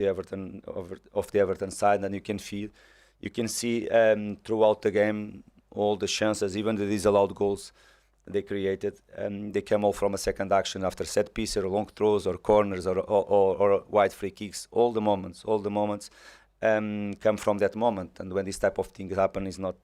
the Everton side, and you can see throughout the game all the chances, even the disallowed goals they created. They came all from a second action after set piece or long throws or corners or wide free kicks. All the moments come from that moment. And when this type of things happen, is not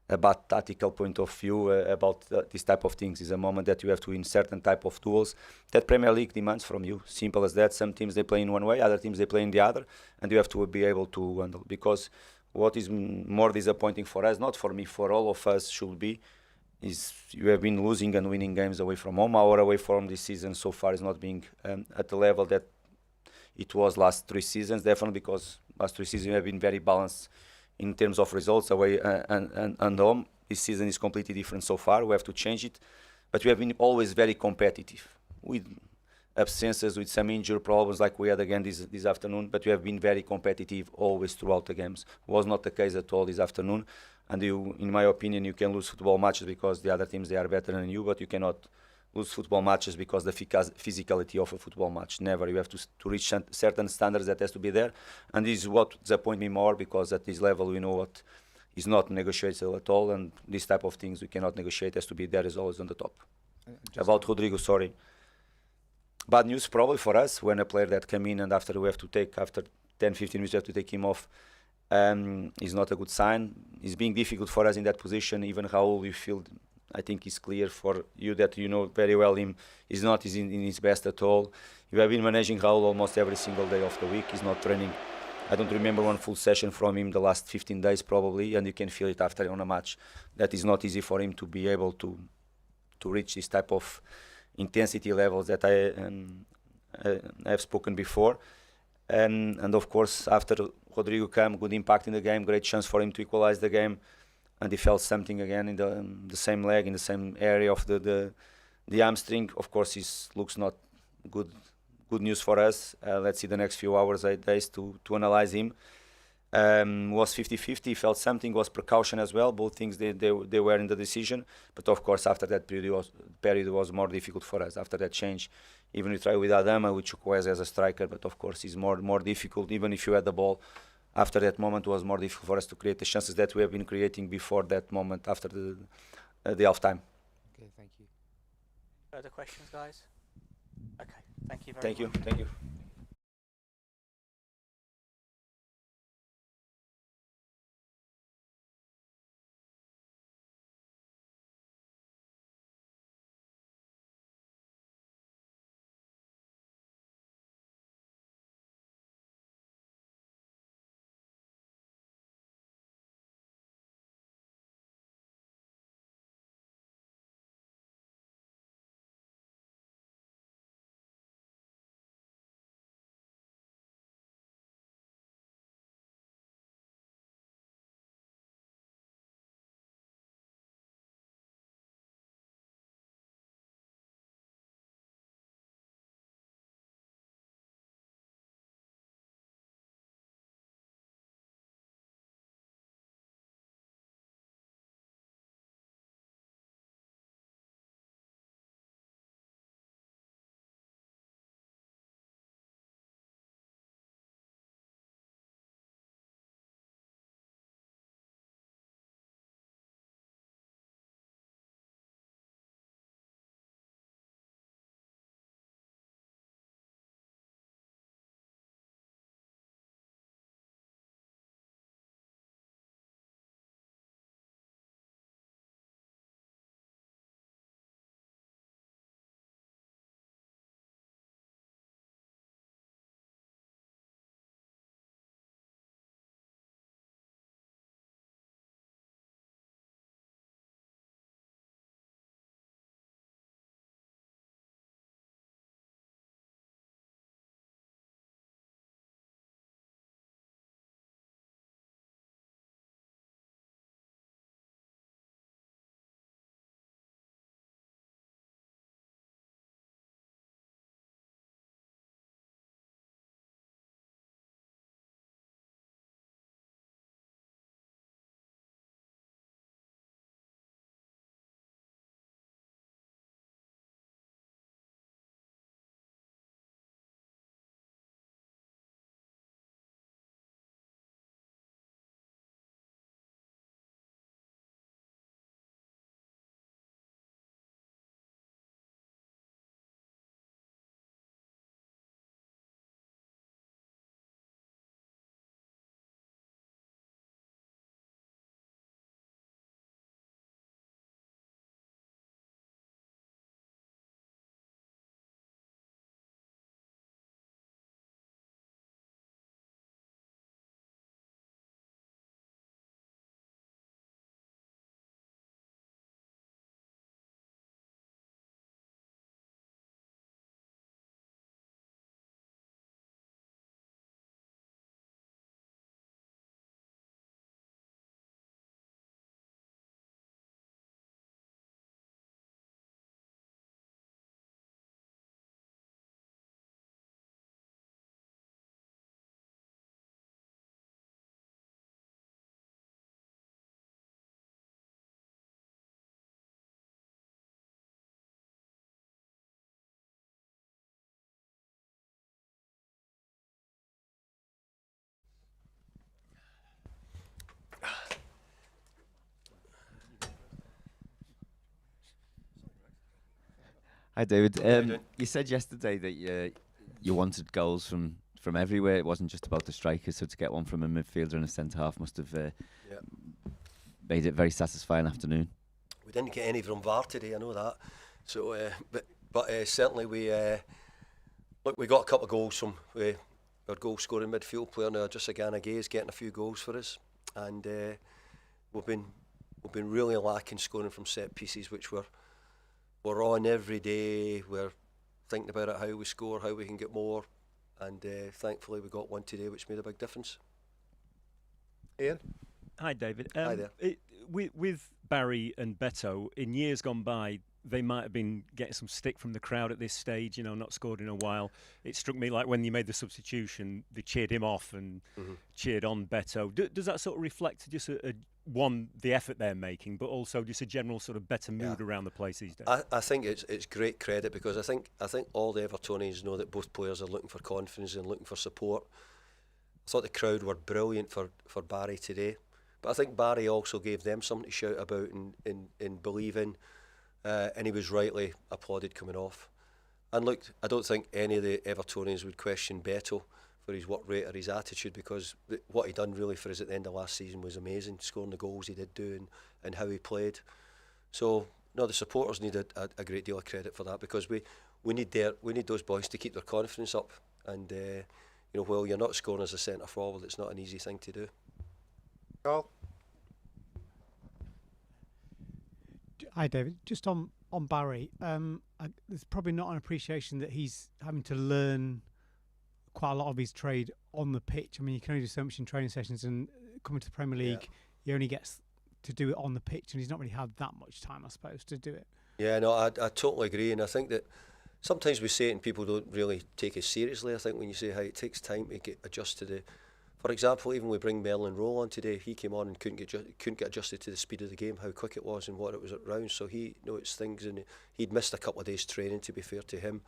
a bad tactical point of view about this type of things. Is a moment that you have to win certain type of duels that Premier League demands from you. Simple as that. Some teams they play in one way, other teams they play in the other, and you have to be able to handle. Because what is more disappointing for us, not for me, for all of us, should be, is you have been losing and winning games away from home. Our away form this season so far is not being at the level that it was last 3 seasons. Definitely because last 3 seasons we have been very balanced in terms of results away and home. This season is completely different so far. We have to change it, but we have been always very competitive with absences, with some injury problems like we had again this afternoon, but we have been very competitive always throughout the games. Was not the case at all this afternoon, and in my opinion, you can lose football matches because the other teams they are better than you, but you cannot lose football matches because the physicality of a football match. Never. You have to reach certain standards that has to be there, and this is what disappoints me more, because at this level we know what is not negotiable at all, and this type of things we cannot negotiate. Has to be there, is always on the top. About Rodrigo, sorry. Bad news probably for us when a player that came in and after 10-15 minutes we have to take him off is not a good sign. It's being difficult for us in that position. Even Raul, you feel, I think it's clear for you that you know very well him is not in his best at all. You have been managing Raul almost every single day of the week. He's not training. I don't remember one full session from him the last 15 days probably, and you can feel it after on a match. That is not easy for him to be able to reach this type of intensity levels that I have spoken before. And of course, after Rodrigo came, good impact in the game, great chance for him to equalize the game, and he felt something again in the same leg, in the same area of the hamstring. Of course, it looks not good news for us. Let's see the next few hours, days to analyze him. Was 50-50, felt something, was precaution as well. Both things they were in the decision, but of course after that period was more difficult for us. After that change, even we try with Adama, with Chukwueze as a striker, but of course it's more difficult. Even if you had the ball, after that moment was more difficult for us to create the chances that we have been creating before that moment after the half time. Okay, thank you. Further questions, guys? Okay, thank you very much. Thank you. Hi, David. doing? You said yesterday that you wanted goals from everywhere. It wasn't just about the strikers. So to get one from a midfielder and a centre half must have made it a very satisfying afternoon. We didn't get any from VAR today, I know that. So, but certainly we got a couple of goals from our goal scoring midfield player now. Just Agana Gay is getting a few goals for us, and we've been really lacking scoring from set pieces, which we're on every day. We're thinking about it, how we score, how we can get more, and thankfully we got one today, which made a big difference. Ian? Hi, David. Hi there. With Barry and Beto, in years gone by, they might have been getting some stick from the crowd at this stage, not scored in a while. It struck me like when you made the substitution, they cheered him off and cheered on Beto. Does that sort of reflect just the effort they're making, but also just a general sort of better mood around the place these days? I think it's great credit, because I think all the Evertonians know that both players are looking for confidence and looking for support. I thought the crowd were brilliant for Barry today, but I think Barry also gave them something to shout about and believe in, and he was rightly applauded coming off. And look, I don't think any of the Evertonians would question Beto for his work rate or his attitude, because what he done really for us at the end of last season was amazing, scoring the goals he did do and how he played. So no, the supporters need a great deal of credit for that, because we need those boys to keep their confidence up, and while you're not scoring as a centre forward, it's not an easy thing to do. Carl? Hi, David. Just on Barry, there's probably not an appreciation that he's having to learn quite a lot of his trade on the pitch. I mean, you can only do so much in training sessions, and coming to the Premier League, he only gets to do it on the pitch, and he's not really had that much time, I suppose, to do it. Yeah, no, I totally agree, and I think that sometimes we say it and people don't really take it seriously. I think when you say how it takes time to get adjusted to for example, even we bring Merlin Rowe on today, he came on and couldn't get adjusted to the speed of the game, how quick it was and what it was at rounds. So he noticed things, and he'd missed a couple of days training, to be fair to him.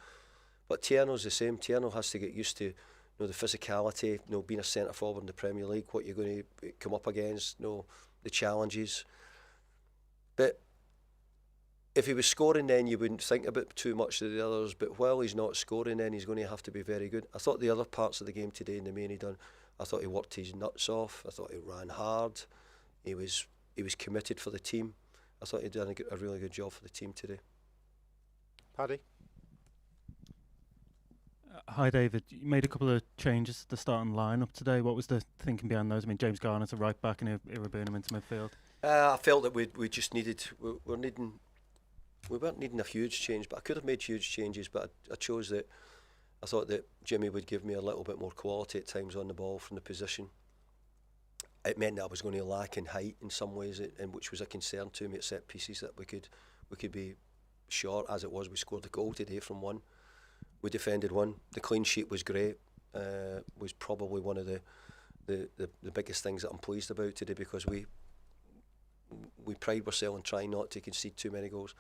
But Tierno's the same. Tierno has to get used to the physicality, being a centre forward in the Premier League, what you're going to come up against, the challenges. But if he was scoring, then you wouldn't think about too much of the others. But while he's not scoring, then he's going to have to be very good. I thought the other parts of the game today in the main he done. I thought he worked his nuts off. I thought he ran hard. He was committed for the team. I thought he'd done a really good job for the team today. Paddy? Hi, David. You made a couple of changes to the starting line-up today. What was the thinking behind those? I mean, James Garner's a right back and Irabunam into midfield. I felt that we just needed. We weren't needing a huge change, but I could have made huge changes. But I chose that. I thought that Jimmy would give me a little bit more quality at times on the ball from the position. It meant that I was going to lack in height in some ways, and which was a concern to me at set pieces, that we could be short. As it was, we scored the goal today from one. We defended one. The clean sheet was great. Was probably one of the biggest things that I'm pleased about today, because we pride ourselves in trying not to concede too many goals.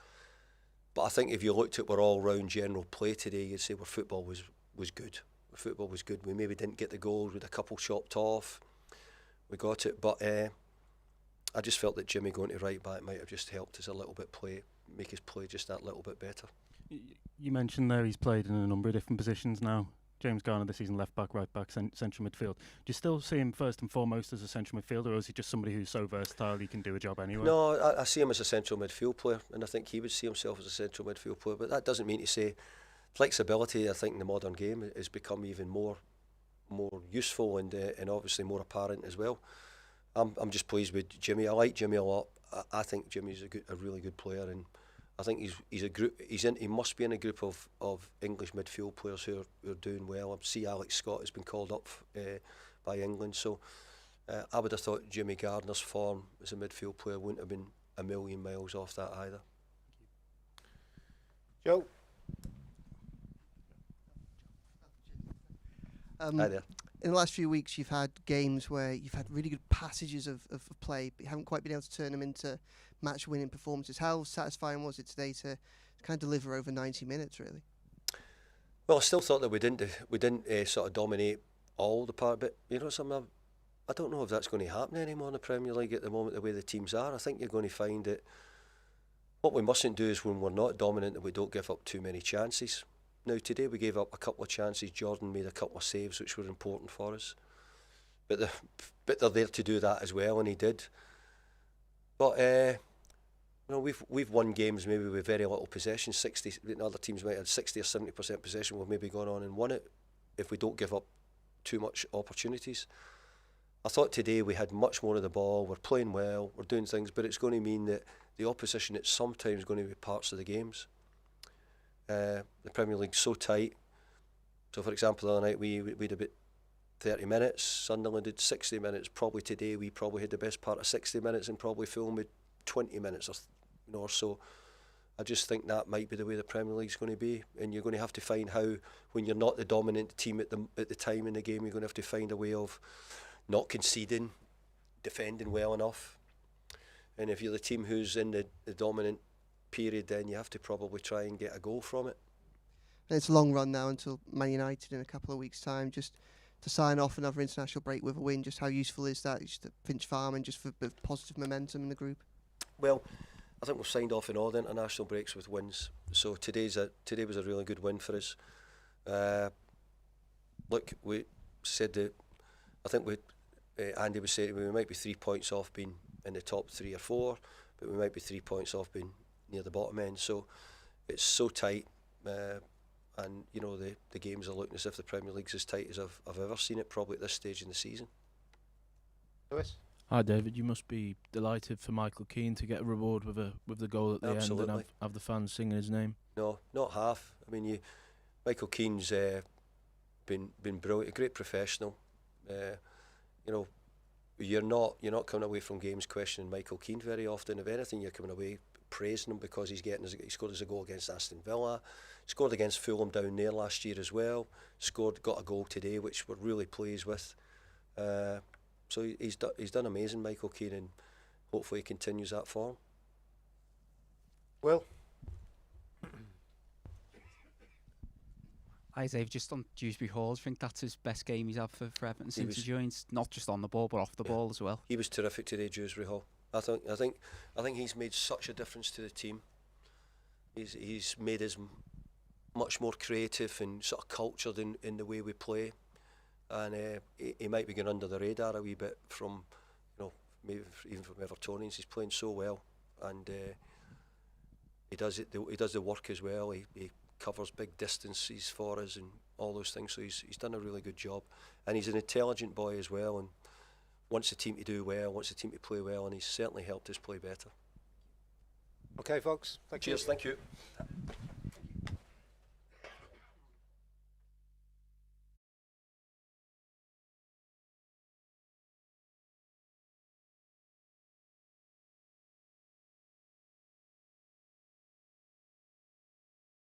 But I think if you looked at our all-round general play today, you'd say our football was good. Our football was good. We maybe didn't get the goals with a couple chopped off. We got it, but I just felt that Jimmy going to right back might have just helped us a little bit make his play just that little bit better. You mentioned there he's played in a number of different positions now. James Garner this season, left back, right back, central midfield. Do you still see him first and foremost as a central midfielder, or is he just somebody who's so versatile he can do a job anywhere? No, I see him as a central midfield player, and I think he would see himself as a central midfield player. But that doesn't mean to say flexibility. I think in the modern game has become even more useful and obviously more apparent as well. I'm just pleased with Jimmy. I like Jimmy a lot. I think Jimmy's a really good player, and I think he must be in a group of English midfield players who are doing well. I see Alex Scott has been called up by England, so I would have thought Jimmy Gardner's form as a midfield player wouldn't have been a million miles off that either. Joe? Hi there. In the last few weeks, you've had games where you've had really good passages of play, but you haven't quite been able to turn them into match-winning performances. How satisfying was it today to kind of deliver over 90 minutes, really? Well, I still thought that we didn't sort of dominate all the part, but something, I don't know if that's going to happen anymore in the Premier League at the moment, the way the teams are. I think you're going to find that What we mustn't do is when we're not dominant that we don't give up too many chances. Now today we gave up a couple of chances. Jordan made a couple of saves which were important for us. But they're there to do that as well, and he did. But we've won games maybe with very little possession. 60. Other teams might have 60 or 70% possession. We've maybe gone on and won it if we don't give up too much opportunities. I thought today we had much more of the ball. We're playing well. We're doing things, but it's going to mean that the opposition is sometimes going to be parts of the games. The Premier League's so tight. So, for example, the other night we had about 30 minutes. Sunderland did 60 minutes. Probably today we probably had the best part of 60 minutes, and probably Fulham had 20 minutes or so. I just think that might be the way the Premier League's going to be, and you're going to have to find how, when you're not the dominant team at the time in the game, you're going to have to find a way of not conceding, defending well enough. And if you're the team who's in the dominant period, then you have to probably try and get a goal from it. And it's a long run now until Man United in a couple of weeks' time. Just to sign off another international break with a win, just how useful is that? Just at Finch Farm and just for a bit of positive momentum in the group? Well, I think we've signed off in all the international breaks with wins. So today was a really good win for us. Look, we said that I think Andy was saying we might be 3 points off being in the top 3 or 4, but we might be 3 points off being near the bottom end. So it's so tight, and the games are looking as if the Premier League's as tight as I've ever seen it, probably at this stage in the season. Lewis? Hi David, you must be delighted for Michael Keane to get a reward with the goal at the Absolutely. end and have the fans singing his name. No, not half. I mean, Michael Keane's been brilliant, a great professional. You're not coming away from games questioning Michael Keane very often. If anything, you're coming away praising him because he scored as a goal against Aston Villa, scored against Fulham down there last year as well, got a goal today which we're really pleased with. So he's done amazing, Michael Keane, and hopefully he continues that form. Will? Hi Dave, just on Dewsbury Hall, I think that's his best game he's had for Everton since he joined, not just on the ball but off the ball as well. He was terrific today, Dewsbury Hall. I think he's made such a difference to the team. He's made us much more creative and sort of cultured in the way we play, and he might be going under the radar a wee bit from maybe even from Evertonians. He's playing so well, and he does the work as well. He covers big distances for us and all those things, so he's done a really good job, and he's an intelligent boy as well, and wants the team to do well, wants the team to play well, and he's certainly helped us play better. Okay, folks. Thank you. Cheers, thank you.